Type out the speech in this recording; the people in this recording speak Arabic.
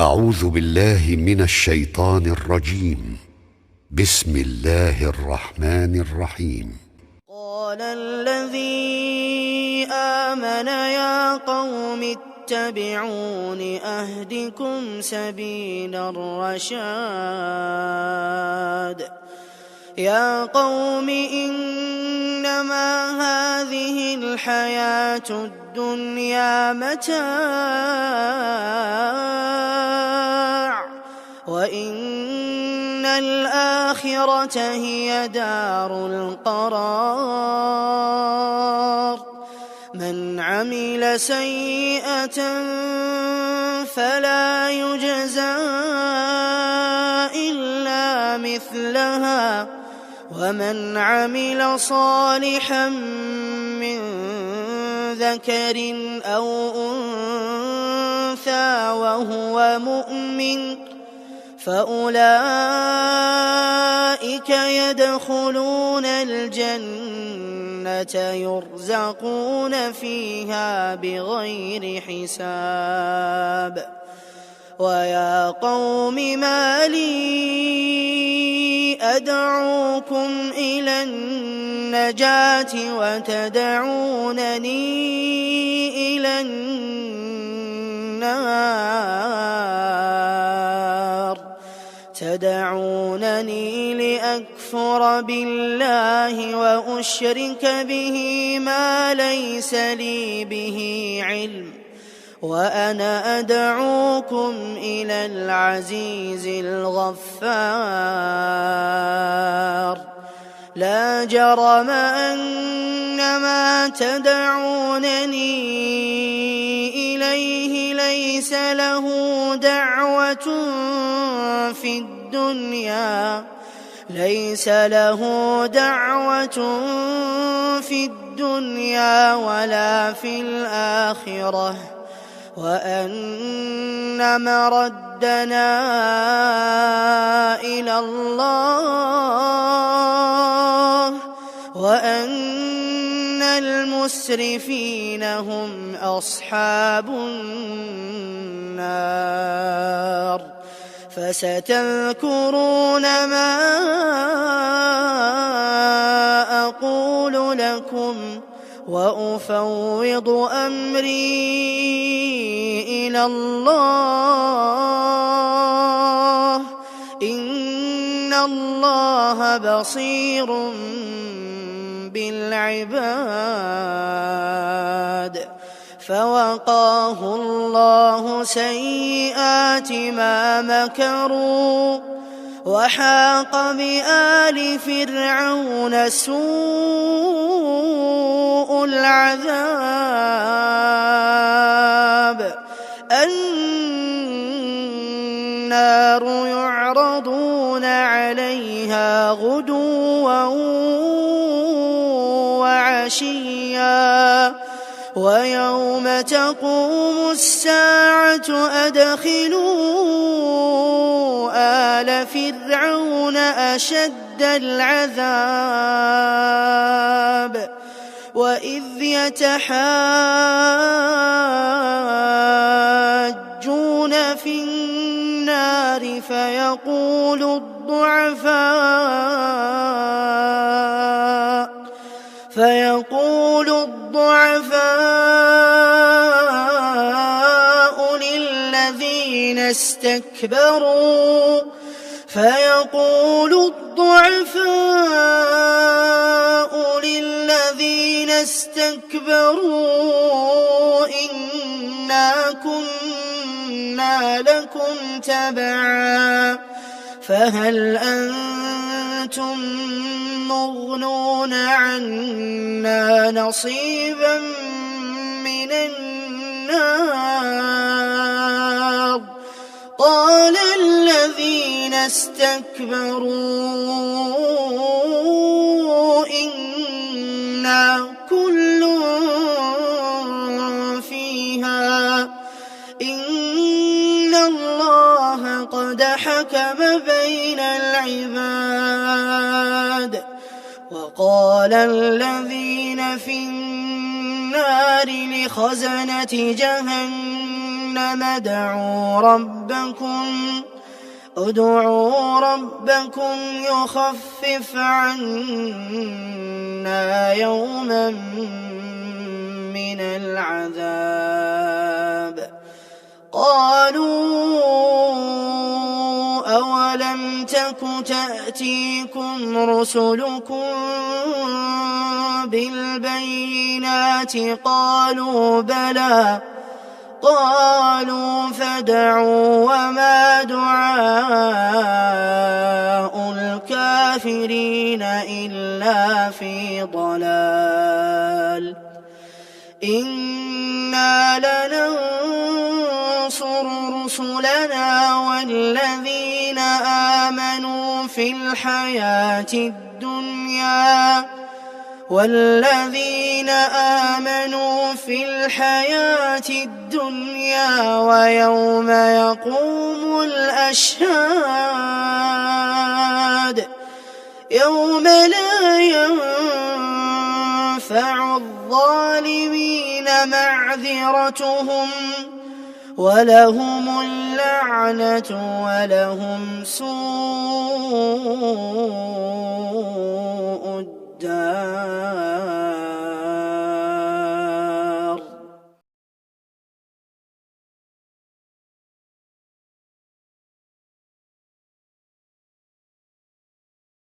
أعوذ بالله من الشيطان الرجيم. بسم الله الرحمن الرحيم. قال الذي آمن يا قوم اتبعون أهدكم سبيل الرشاد. يا قوم إنما هذه الحياة الدنيا متاع وإن الآخرة هي دار القرار. من عمل سيئة فلا يجزى إلا مثلها ومن عمل صالحا من ذكر أو أنثى وهو مؤمن فأولئك يدخلون الجنة يرزقون فيها بغير حساب. ويا قوم ما لي أدعوكم إلى النجاة وتدعونني إلى النار. تدعونني لأكفر بالله وأشرك به ما ليس لي به علم وأنا أدعوكم إلى العزيز الغفار. لا جرم أن ما تدعونني إليه ليس له دعوة في الدنيا ولا في الآخرة وأن مردنا إلى الله وأن المسرفين هم أصحاب النار. فستذكرون ما أقول لكم وأفوض أمري إلى الله إن الله بصير بالعباد. فوقاه الله سيئات ما مكروا وحاق بآل فرعون سوء العذاب. النار يعرضون عليها غدوا وعشيا ويوم تقوم الساعة أدخلوا آل فرعون أشد العذاب. وإذ يتحاجون في النار فيقول الضعفاء للذين استكبروا إنا كنا لكم تبعا فهل أنتم مغنون عنا نصيبا من النار. قال الذين استكبروا إنا كل فيها إن الله قد حكم بين العباد. وقال الذين في النار لخزنة جهنم إنما ادعوا ربكم يخفف عنا يوما من العذاب. قالوا أولم تك تأتيكم رسلكم بالبينات؟ قالوا بلى. قالوا فادعوا وما دعاء الكافرين إلا في ضلال. إنا لننصر رسلنا والذين آمنوا في الحياة الدنيا ويوم يقوم الأشهاد، يوم لا ينفع الظالمين معذرتهم ولهم اللعنة ولهم سوء الدار.